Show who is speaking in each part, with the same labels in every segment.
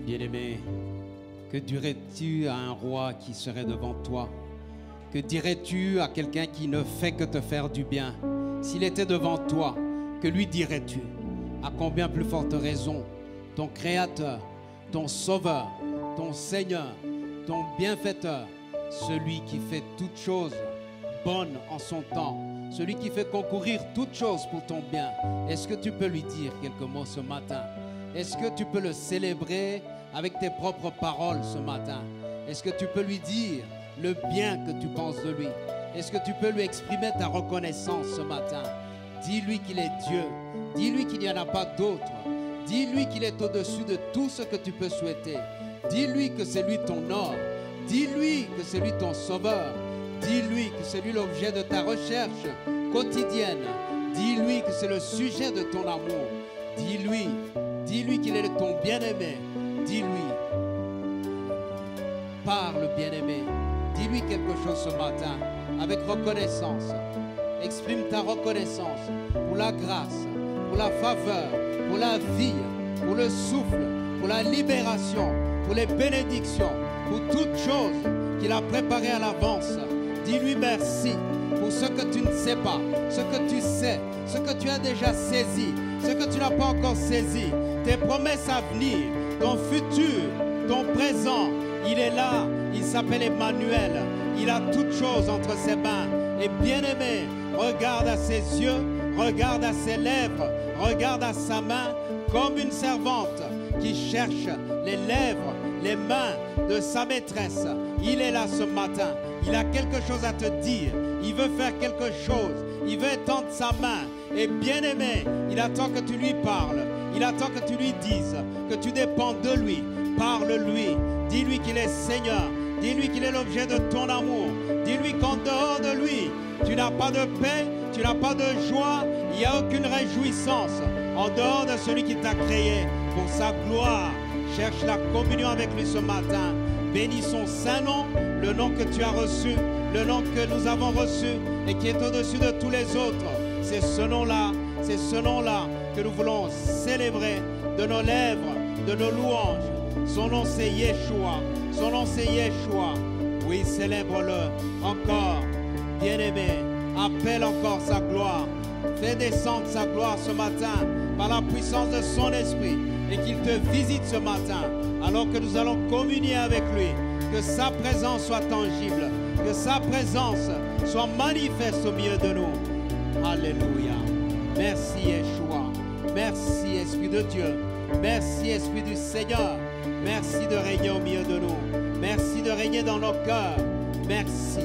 Speaker 1: Bien-aimé, que dirais-tu à un roi qui serait devant toi? Que dirais-tu à quelqu'un qui ne fait que te faire du bien? S'il était devant toi, que lui dirais-tu? À combien plus forte raison, ton Créateur, ton Sauveur, ton Seigneur, ton Bienfaiteur, celui qui fait toutes choses bonnes en son temps, celui qui fait concourir toutes choses pour ton bien. Est-ce que tu peux lui dire quelques mots ce matin? Est-ce que tu peux le célébrer avec tes propres paroles ce matin? Est-ce que tu peux lui dire le bien que tu penses de lui? Est-ce que tu peux lui exprimer ta reconnaissance ce matin? Dis-lui qu'il est Dieu. Dis-lui qu'il n'y en a pas d'autre. Dis-lui qu'il est au-dessus de tout ce que tu peux souhaiter. Dis-lui que c'est lui ton or. Dis-lui que c'est lui ton sauveur. Dis-lui que c'est lui l'objet de ta recherche quotidienne. Dis-lui que c'est le sujet de ton amour. Dis-lui qu'il est ton bien-aimé. Dis-lui. Parle, bien-aimé. Dis-lui quelque chose ce matin avec reconnaissance. Exprime ta reconnaissance pour la grâce, pour la faveur, pour la vie, pour le souffle, pour la libération, pour les bénédictions, pour toutes choses qu'il a préparées à l'avance. Dis-lui merci pour ce que tu ne sais pas, ce que tu sais, ce que tu as déjà saisi, ce que tu n'as pas encore saisi, tes promesses à venir, ton futur, ton présent. Il est là, il s'appelle Emmanuel, il a toutes choses entre ses mains. Et bien-aimé, regarde à ses yeux, regarde à ses lèvres, regarde à sa main comme une servante qui cherche les lèvres, les mains de sa maîtresse. Il est là ce matin, il a quelque chose à te dire, il veut faire quelque chose, il veut étendre sa main. Et bien-aimé, il attend que tu lui parles, il attend que tu lui dises que tu dépends de lui. Parle-lui, dis-lui qu'il est Seigneur, dis-lui qu'il est l'objet de ton amour, dis-lui qu'en dehors de lui, tu n'as pas de paix, tu n'as pas de joie, il n'y a aucune réjouissance en dehors de celui qui t'a créé pour sa gloire. Cherche la communion avec lui ce matin. Bénis son saint nom, le nom que tu as reçu, le nom que nous avons reçu et qui est au-dessus de tous les autres. C'est ce nom-là que nous voulons célébrer de nos lèvres, de nos louanges. Son nom c'est Yeshua, son nom c'est Yeshua. Oui, célèbre-le encore, bien-aimé. Appelle encore sa gloire. Fais descendre sa gloire ce matin par la puissance de son esprit et qu'il te visite ce matin alors que nous allons communier avec lui. Que sa présence soit tangible, que sa présence soit manifeste au milieu de nous. Alléluia. Merci Yeshua. Merci Esprit de Dieu. Merci Esprit du Seigneur. Merci de régner au milieu de nous. Merci de régner dans nos cœurs. Merci.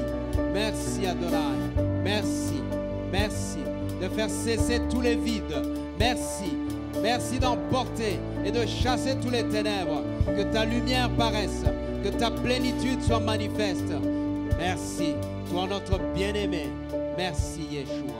Speaker 1: Merci Adonai. Merci. Merci de faire cesser tous les vides. Merci. Merci d'emporter et de chasser tous les ténèbres. Que ta lumière paraisse. Que ta plénitude soit manifeste. Merci. Toi notre bien-aimé. Merci Yeshua.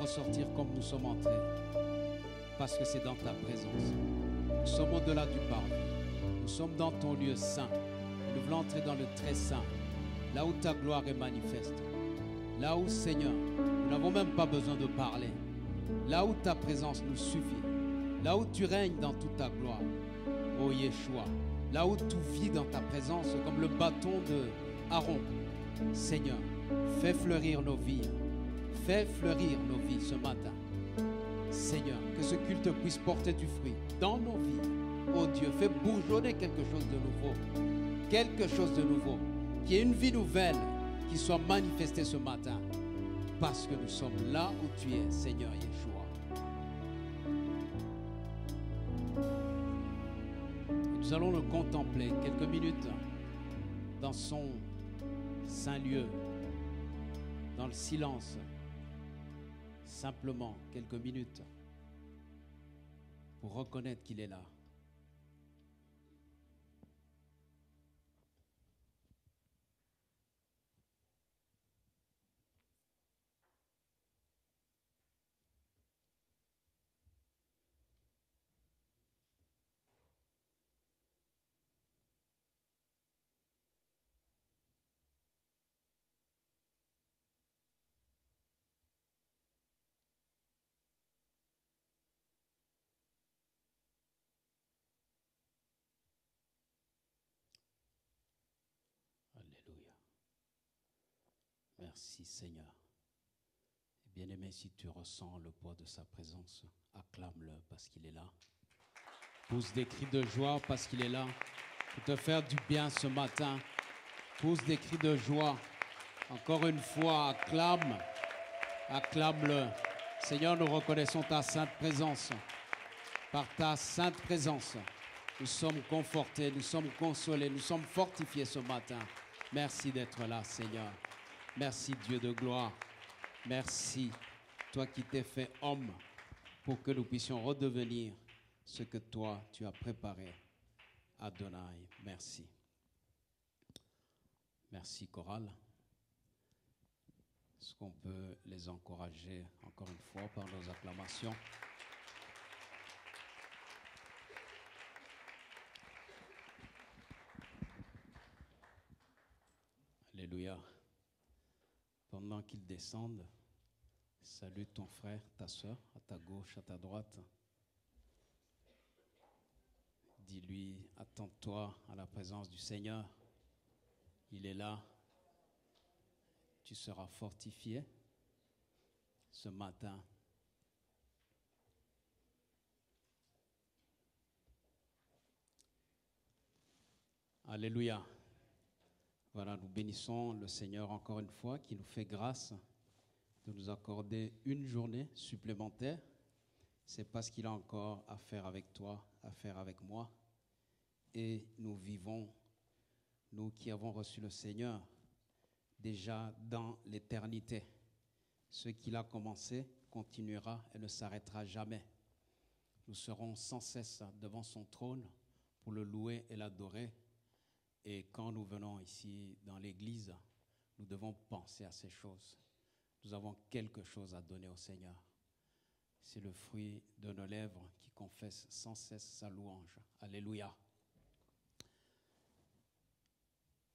Speaker 1: Sortir comme nous sommes entrés, parce que c'est dans ta présence. Nous sommes au-delà du parvis. Nous sommes dans ton lieu saint. Nous voulons entrer dans le très saint, là où ta gloire est manifeste. Là où, Seigneur, nous n'avons même pas besoin de parler. Là où ta présence nous suffit. Là où tu règnes dans toute ta gloire. Oh Yeshua, là où tout vit dans ta présence comme le bâton de Aaron. Seigneur, fais fleurir nos vies. Fais fleurir nos vies ce matin. Seigneur, que ce culte puisse porter du fruit dans nos vies. Oh Dieu, fais bourgeonner quelque chose de nouveau. Quelque chose de nouveau. Qu'il y ait une vie nouvelle qui soit manifestée ce matin. Parce que nous sommes là où tu es, Seigneur Yeshua. Et nous allons le contempler quelques minutes dans son saint lieu, dans le silence. Simplement quelques minutes pour reconnaître qu'il est là. Alléluia. Merci Seigneur. Bien-aimé, si tu ressens le poids de sa présence, acclame-le parce qu'il est là. Pousse des cris de joie parce qu'il est là. Pour te faire du bien ce matin, pousse des cris de joie. Encore une fois, acclame, acclame-le. Seigneur, nous reconnaissons ta sainte présence. Par ta sainte présence, nous sommes confortés, nous sommes consolés, nous sommes fortifiés ce matin. Merci d'être là, Seigneur. Merci, Dieu de gloire. Merci, toi qui t'es fait homme, pour que nous puissions redevenir ce que toi, tu as préparé. Adonai, merci. Merci, chorale. Est-ce qu'on peut les encourager encore une fois par nos acclamations? Alléluia. Pendant qu'ils descendent, salue ton frère, ta soeur, à ta gauche, à ta droite. Dis-lui, attends-toi à la présence du Seigneur. Il est là. Tu seras fortifié ce matin. Alléluia. Voilà, nous bénissons le Seigneur encore une fois qui nous fait grâce de nous accorder une journée supplémentaire. C'est parce qu'il a encore à faire avec toi, à faire avec moi. Et nous vivons, nous qui avons reçu le Seigneur, déjà dans l'éternité. Ce qu'il a commencé continuera et ne s'arrêtera jamais. Nous serons sans cesse devant son trône pour le louer et l'adorer. Et quand nous venons ici dans l'église, nous devons penser à ces choses. Nous avons quelque chose à donner au Seigneur. C'est le fruit de nos lèvres qui confessent sans cesse sa louange. Alléluia.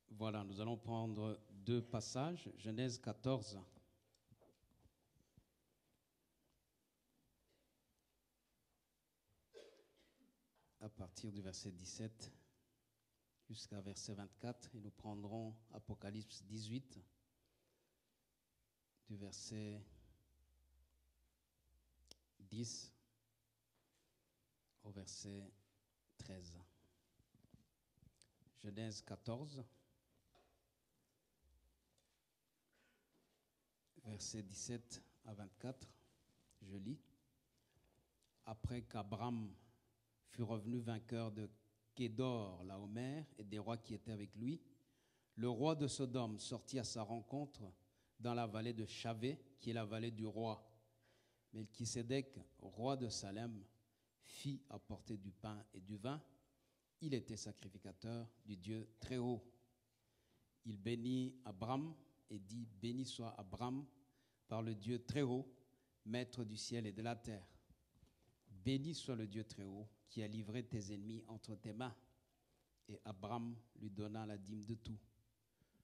Speaker 1: Voilà, nous allons prendre deux passages. Genèse 14. À partir du verset 17 jusqu'à verset 24. Et nous prendrons Apocalypse 18, du verset 10 au verset 13. Genèse 14, verset 17 à 24. Je lis. Après qu'Abraham fut revenu vainqueur de Kédor, Laomer, et des rois qui étaient avec lui, le roi de Sodome sortit à sa rencontre dans la vallée de Chavé, qui est la vallée du roi. Melchisédek, roi de Salem, fit apporter du pain et du vin. Il était sacrificateur du Dieu très haut. Il bénit Abraham et dit, « Béni soit Abraham par le Dieu très haut, maître du ciel et de la terre. Béni soit le Dieu très haut qui a livré tes ennemis entre tes mains. » Et Abraham lui donna la dîme de tout.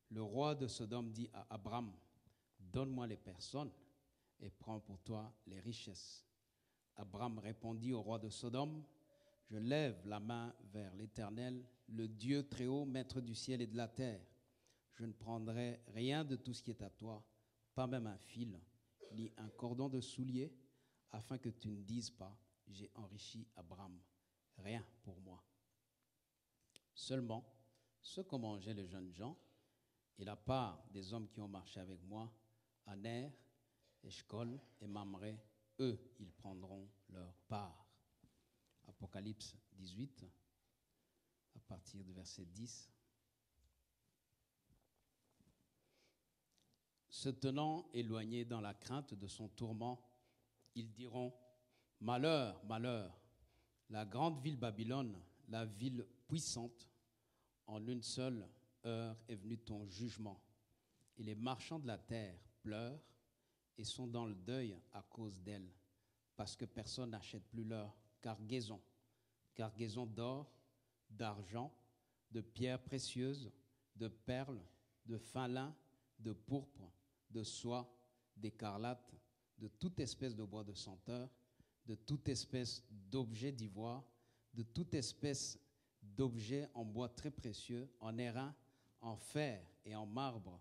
Speaker 1: Le roi de Sodome dit à Abraham, « Donne-moi les personnes et prends pour toi les richesses. » Abraham répondit au roi de Sodome, « Je lève la main vers l'Éternel, le Dieu très haut, maître du ciel et de la terre. Je ne prendrai rien de tout ce qui est à toi, pas même un fil, ni un cordon de soulier, afin que tu ne dises pas, j'ai enrichi Abraham. Rien pour moi. Seulement, ce qu'ont mangé les jeunes gens, et la part des hommes qui ont marché avec moi, Aner, Eshcol et Mamré, eux, ils prendront leur part. » Apocalypse 18, à partir du verset 10. Se tenant éloignés dans la crainte de son tourment, ils diront, « Malheur, malheur La grande ville Babylone, la ville puissante, en une seule heure est venu ton jugement. Et les marchands de la terre pleurent et sont dans le deuil à cause d'elle, parce que personne n'achète plus leur cargaison d'or, d'argent, de pierres précieuses, de perles, de fin lin, de pourpre, de soie, d'écarlate, de toute espèce de bois de senteur, de toute espèce d'objet d'ivoire, de toute espèce d'objets en bois très précieux, en airain, en fer et en marbre,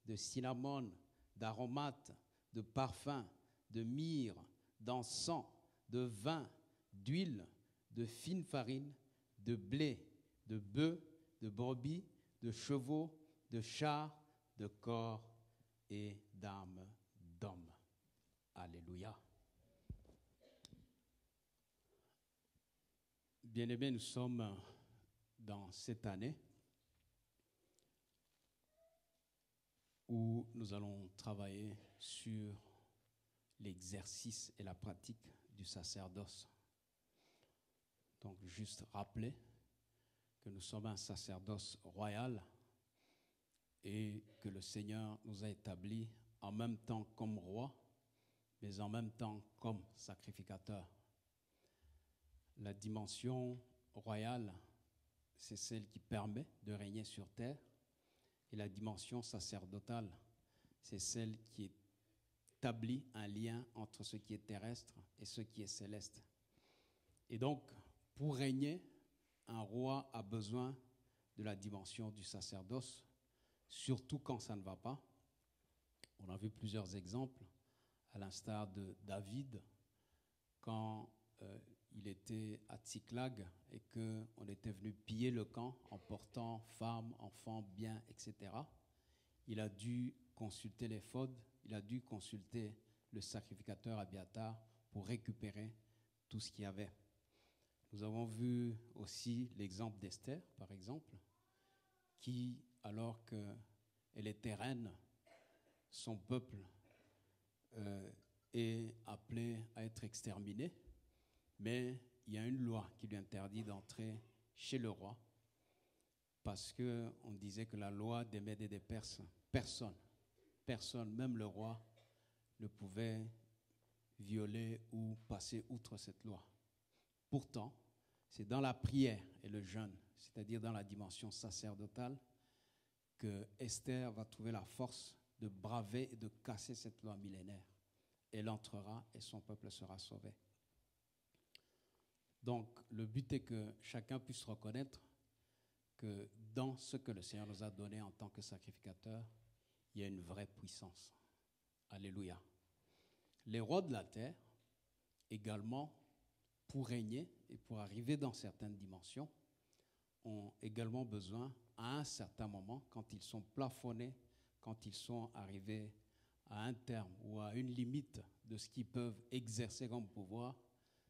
Speaker 1: de cinnamome, d'aromates, de parfums, de myrrhe, d'encens, de vin, d'huile, de fine farine, de blé, de bœufs, de brebis, de chevaux, de chars, de corps et d'âmes d'hommes. Alléluia. Bien-aimés, nous sommes dans cette année où nous allons travailler sur l'exercice et la pratique du sacerdoce. Donc, juste rappeler que nous sommes un sacerdoce royal et que le Seigneur nous a établis en même temps comme roi, mais en même temps comme sacrificateur. La dimension royale, c'est celle qui permet de régner sur terre, et la dimension sacerdotale, c'est celle qui établit un lien entre ce qui est terrestre et ce qui est céleste. Et donc, pour régner, un roi a besoin de la dimension du sacerdoce, surtout quand ça ne va pas. On a vu plusieurs exemples, à l'instar de David, quand il était à Tsiklag et qu'on était venu piller le camp en portant femmes, enfants, biens, etc. Il a dû consulter l'éphod, il a dû consulter le sacrificateur Abiathar pour récupérer tout ce qu'il y avait. Nous avons vu aussi l'exemple d'Esther, par exemple, qui, alors qu'elle était reine, son peuple est appelé à être exterminé, mais il y a une loi qui lui interdit d'entrer chez le roi, parce qu'on disait que la loi des Mèdes et des Perses, personne, même le roi, ne pouvait violer ou passer outre cette loi. Pourtant, c'est dans la prière et le jeûne, c'est-à-dire dans la dimension sacerdotale, que Esther va trouver la force de braver et de casser cette loi millénaire. Elle entrera et son peuple sera sauvé. Donc, le but est que chacun puisse reconnaître que dans ce que le Seigneur nous a donné en tant que sacrificateur, il y a une vraie puissance. Alléluia. Les rois de la terre, également, pour régner et pour arriver dans certaines dimensions, ont également besoin, à un certain moment, quand ils sont plafonnés, quand ils sont arrivés à un terme ou à une limite de ce qu'ils peuvent exercer comme pouvoir,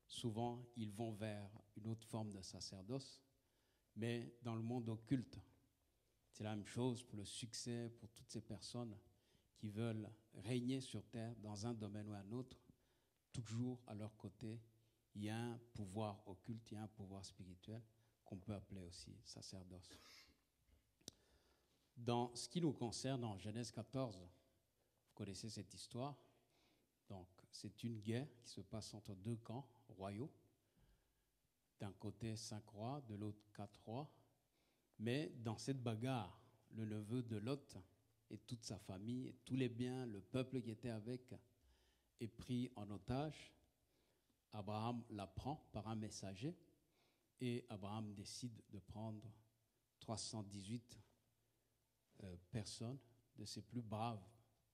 Speaker 1: souvent ils vont vers une autre forme de sacerdoce. Mais dans le monde occulte, c'est la même chose pour le succès, pour toutes ces personnes qui veulent régner sur terre dans un domaine ou un autre. Toujours à leur côté, il y a un pouvoir occulte, il y a un pouvoir spirituel qu'on peut appeler aussi sacerdoce. Dans ce qui nous concerne, en Genèse 14, vous connaissez cette histoire. Donc, c'est une guerre qui se passe entre deux camps royaux. D'un côté, 5 rois, de l'autre, 4 rois. Mais dans cette bagarre, le neveu de Lot et toute sa famille, et tous les biens, le peuple qui était avec, est pris en otage. Abraham l'apprend par un messager et Abraham décide de prendre 318 personnes de ses plus braves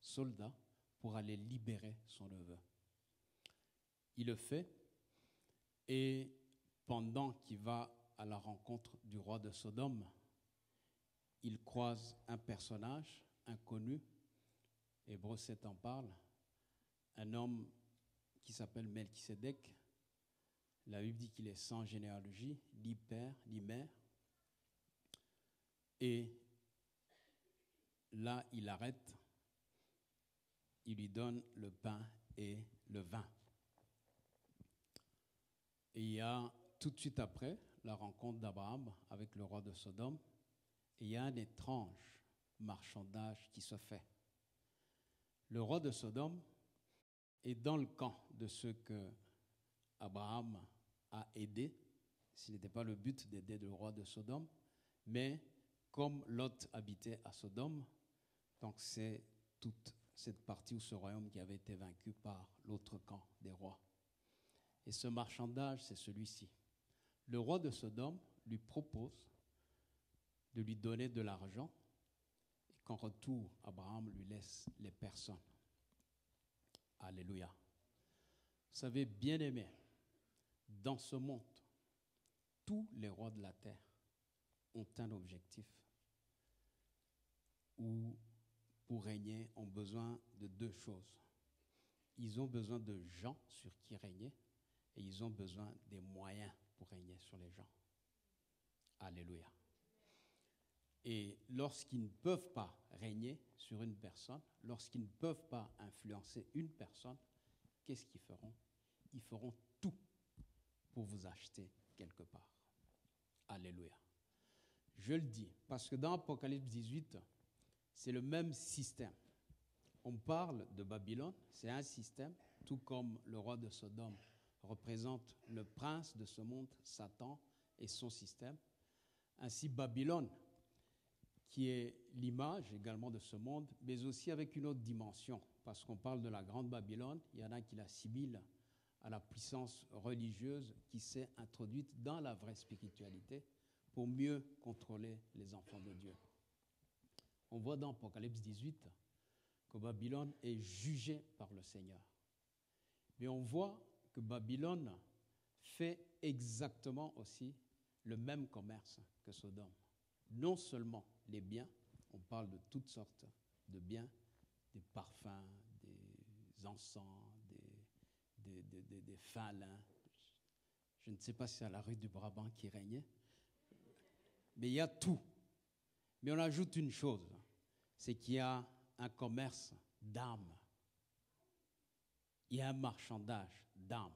Speaker 1: soldats pour aller libérer son neveu. Il le fait et pendant qu'il va à la rencontre du roi de Sodome, il croise un personnage inconnu, Hébreux 7 en parle, un homme qui s'appelle Melchisédek. La Bible dit qu'il est sans généalogie, ni père, ni mère. Et là, il arrête, il lui donne le pain et le vin. Et il y a toute
Speaker 2: tout de suite après la rencontre d'Abraham avec le roi de Sodome, et il y a un étrange marchandage qui se fait. Le roi de Sodome est dans le camp de ceux que Abraham a aidés. Ce n'était pas le but d'aider le roi de Sodome, mais comme Lot habitait à Sodome, donc c'est toute cette partie ou ce royaume qui avait été vaincu par l'autre camp des rois. Et ce marchandage, c'est celui-ci. Le roi de Sodome lui propose de lui donner de l'argent et qu'en retour, Abraham lui laisse les personnes. Alléluia. Vous savez, bien-aimés, dans ce monde, tous les rois de la terre ont un objectif ou pour régner ont besoin de deux choses. Ils ont besoin de gens sur qui régner et ils ont besoin des moyens pour régner sur les gens. Alléluia. Et lorsqu'ils ne peuvent pas régner sur une personne, lorsqu'ils ne peuvent pas influencer une personne, qu'est-ce qu'ils feront? Ils feront tout pour vous acheter quelque part. Alléluia. Je le dis parce que dans Apocalypse 18, c'est le même système. On parle de Babylone, c'est un système, tout comme le roi de Sodome représente le prince de ce monde, Satan, et son système. Ainsi, Babylone, qui est l'image également de ce monde, mais aussi avec une autre dimension, parce qu'on parle de la grande Babylone, il y en a qui l'assimilent à la puissance religieuse qui s'est introduite dans la vraie spiritualité pour mieux contrôler les enfants de Dieu. On voit dans Apocalypse 18 que Babylone est jugée par le Seigneur. Mais on voit que Babylone fait exactement aussi le même commerce que Sodome. Non seulement les biens, on parle de toutes sortes de biens, des parfums, des encens, des fins lins. Je ne sais pas si c'est à la rue du Brabant qui régnait, mais il y a tout. Mais on ajoute une chose, c'est qu'il y a un commerce d'âmes. Il y a un marchandage d'âmes.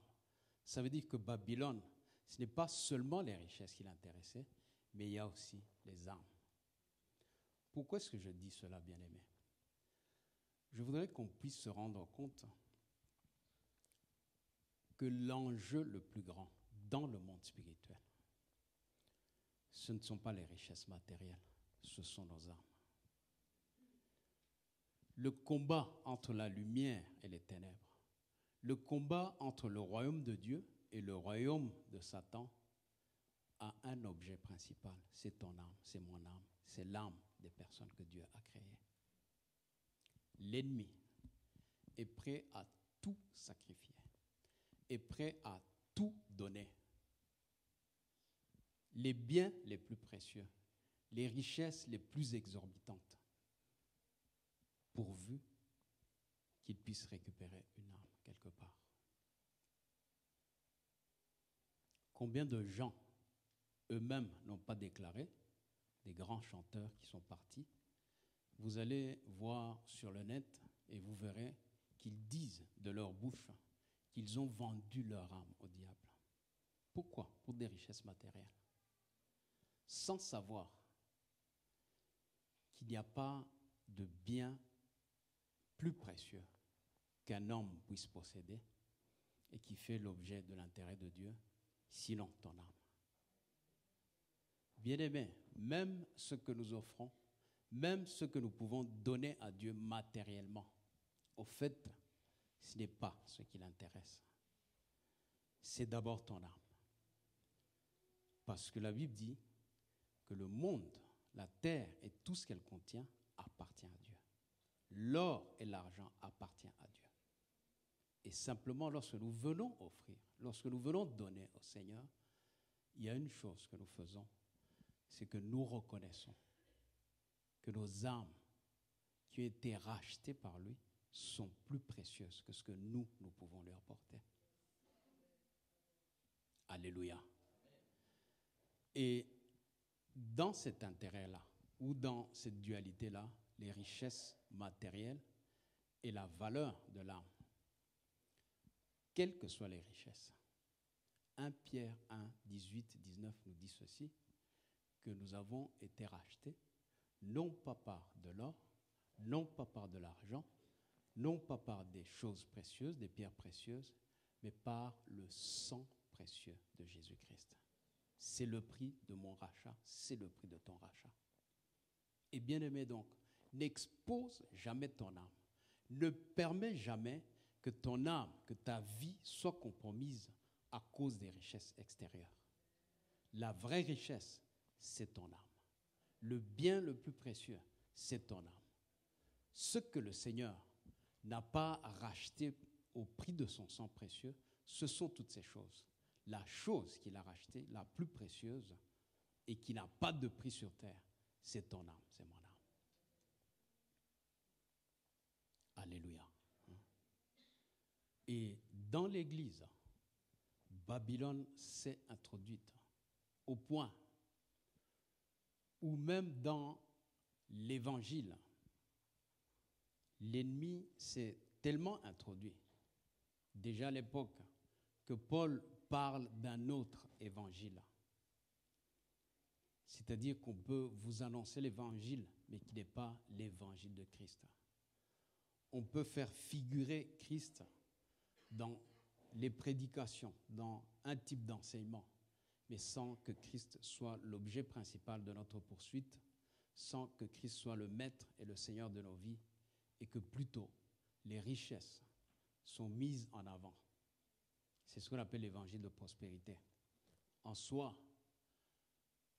Speaker 2: Ça veut dire que Babylone, ce n'est pas seulement les richesses qui l'intéressaient, mais il y a aussi les âmes. Pourquoi est-ce que je dis cela, bien-aimé? Je voudrais qu'on puisse se rendre compte que l'enjeu le plus grand dans le monde spirituel, ce ne sont pas les richesses matérielles, ce sont nos âmes. Le combat entre la lumière et les ténèbres, le combat entre le royaume de Dieu et le royaume de Satan a un objet principal, c'est ton âme, c'est mon âme, c'est l'âme des personnes que Dieu a créées. L'ennemi est prêt à tout sacrifier, est prêt à tout donner. Les biens les plus précieux, les richesses les plus exorbitantes, pourvu qu'il puisse récupérer une âme quelque part. Combien de gens eux-mêmes n'ont pas déclaré, des grands chanteurs qui sont partis? Vous allez voir sur le net et vous verrez qu'ils disent de leur bouche qu'ils ont vendu leur âme au diable. Pourquoi? Pour des richesses matérielles. Sans savoir qu'il n'y a pas de bien plus précieux qu'un homme puisse posséder et qui fait l'objet de l'intérêt de Dieu, sinon ton âme. Bien-aimés, même ce que nous offrons, même ce que nous pouvons donner à Dieu matériellement, au fait, ce n'est pas ce qui l'intéresse. C'est d'abord ton âme. Parce que la Bible dit que le monde, la terre et tout ce qu'elle contient appartient à Dieu. L'or et l'argent appartiennent à Dieu. Et simplement, lorsque nous venons offrir, lorsque nous venons donner au Seigneur, il y a une chose que nous faisons, c'est que nous reconnaissons que nos âmes qui ont été rachetées par lui sont plus précieuses que ce que nous pouvons leur apporter. Alléluia. Et dans cet intérêt-là, ou dans cette dualité-là, les richesses matérielles et la valeur de l'âme, quelles que soient les richesses, 1 Pierre 1, 18, 19 nous dit ceci, que nous avons été rachetés, non pas par de l'or, non pas par de l'argent, non pas par des choses précieuses, des pierres précieuses, mais par le sang précieux de Jésus-Christ. C'est le prix de mon rachat, c'est le prix de ton rachat. Et bien aimé donc, n'expose jamais ton âme. Ne permets jamais que ton âme, que ta vie soit compromise à cause des richesses extérieures. La vraie richesse, c'est ton âme. Le bien le plus précieux, c'est ton âme. Ce que le Seigneur n'a pas racheté au prix de son sang précieux, ce sont toutes ces choses. La chose qu'il a rachetée, la plus précieuse, et qui n'a pas de prix sur terre, c'est ton âme, c'est mon âme. Alléluia. Et dans l'Église, Babylone s'est introduite au point où même dans l'Évangile, l'ennemi s'est tellement introduit, déjà à l'époque, que Paul parle d'un autre évangile. C'est-à-dire qu'on peut vous annoncer l'évangile, mais qui n'est pas l'évangile de Christ. On peut faire figurer Christ dans les prédications, dans un type d'enseignement, mais sans que Christ soit l'objet principal de notre poursuite, sans que Christ soit le maître et le Seigneur de nos vies, et que plutôt les richesses sont mises en avant. C'est ce qu'on appelle l'évangile de prospérité. En soi,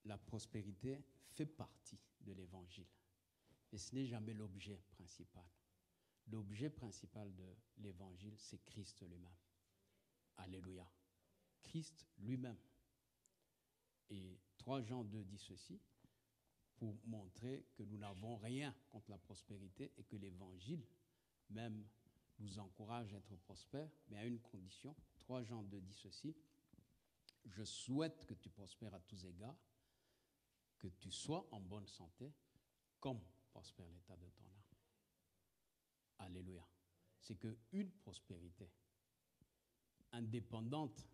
Speaker 2: la prospérité fait partie de l'évangile, mais ce n'est jamais l'objet principal. L'objet principal de l'évangile, c'est Christ lui-même. Alléluia. Christ lui-même. Et 3 Jean 2 dit ceci, pour montrer que nous n'avons rien contre la prospérité et que l'évangile même nous encourage à être prospères, mais à une condition. 3 Jean 2 dit ceci, je souhaite que tu prospères à tous égards, que tu sois en bonne santé, comme prospère l'état de ton âme. Alléluia. C'est qu'une prospérité indépendante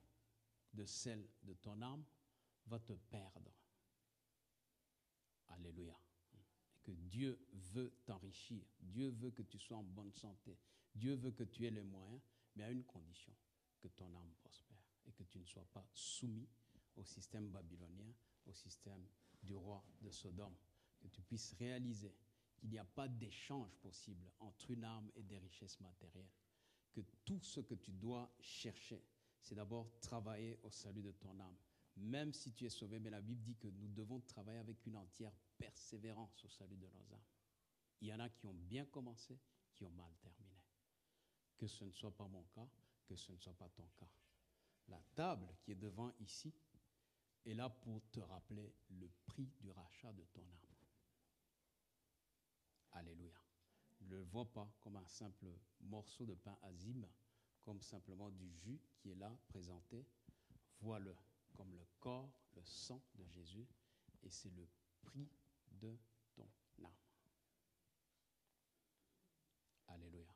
Speaker 2: de celle de ton âme va te perdre. Alléluia. Et que Dieu veut t'enrichir. Dieu veut que tu sois en bonne santé. Dieu veut que tu aies les moyens, mais à une condition, que ton âme prospère et que tu ne sois pas soumis au système babylonien, au système du roi de Sodome. Que tu puisses réaliser qu'il n'y a pas d'échange possible entre une âme et des richesses matérielles. Que tout ce que tu dois chercher, c'est d'abord travailler au salut de ton âme. Même si tu es sauvé, mais la Bible dit que nous devons travailler avec une entière persévérance au salut de nos âmes. Il y en a qui ont bien commencé, qui ont mal terminé. Que ce ne soit pas mon cas, que ce ne soit pas ton cas. La table qui est devant ici est là pour te rappeler le prix du rachat de ton âme. Alléluia. Ne le vois pas comme un simple morceau de pain azime, comme simplement du jus qui est là présenté. Vois-le comme le corps, le sang de Jésus, et c'est le prix de ton âme. Alléluia.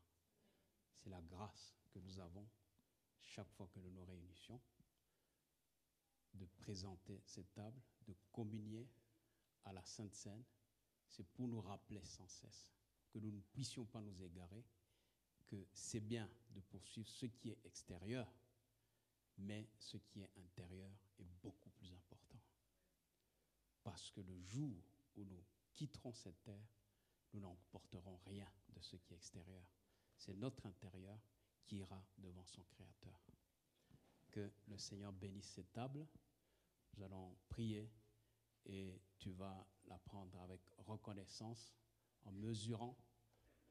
Speaker 2: C'est la grâce que nous avons chaque fois que nous nous réunissions, de présenter cette table, de communier à la Sainte Seine. C'est pour nous rappeler sans cesse que nous ne puissions pas nous égarer, que c'est bien de poursuivre ce qui est extérieur, mais ce qui est intérieur est beaucoup plus important. Parce que le jour où nous quitterons cette terre, nous n'emporterons rien de ce qui est extérieur. C'est notre intérieur qui ira devant son Créateur. Que le Seigneur bénisse cette table. Nous allons prier et tu vas la prendre avec reconnaissance en mesurant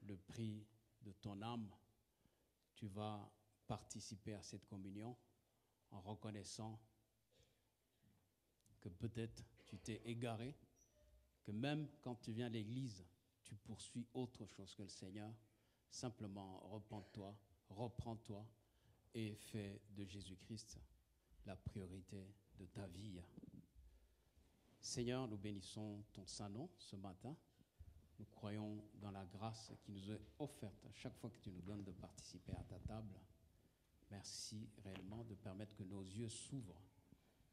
Speaker 2: le prix de ton âme. Tu vas participer à cette communion en reconnaissant que peut-être tu t'es égaré, que même quand tu viens à l'église, tu poursuis autre chose que le Seigneur. Simplement repens-toi, reprends-toi et fais de Jésus-Christ la priorité de ta vie. Seigneur, nous bénissons ton saint nom ce matin. Nous croyons dans la grâce qui nous est offerte à chaque fois que tu nous donnes de participer à ta table. Merci. Merci réellement de permettre que nos yeux s'ouvrent,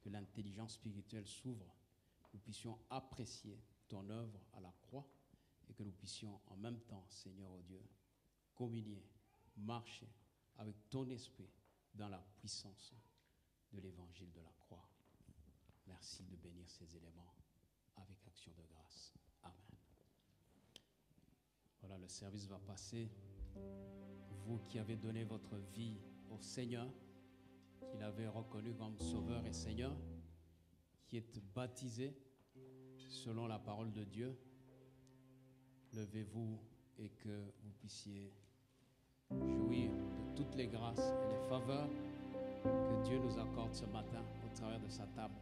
Speaker 2: que l'intelligence spirituelle s'ouvre, que nous puissions apprécier ton œuvre à la croix et que nous puissions en même temps, Seigneur oh Dieu, communier, marcher avec ton esprit dans la puissance de l'évangile de la croix. Merci de bénir ces éléments avec action de grâce. Amen. Voilà, le service va passer. Vous qui avez donné votre vie au Seigneur, qui l'avez reconnu comme Sauveur et Seigneur, qui êtes baptisé selon la parole de Dieu, levez-vous et que vous puissiez jouir de toutes les grâces et les faveurs que Dieu nous accorde ce matin au travers de sa table.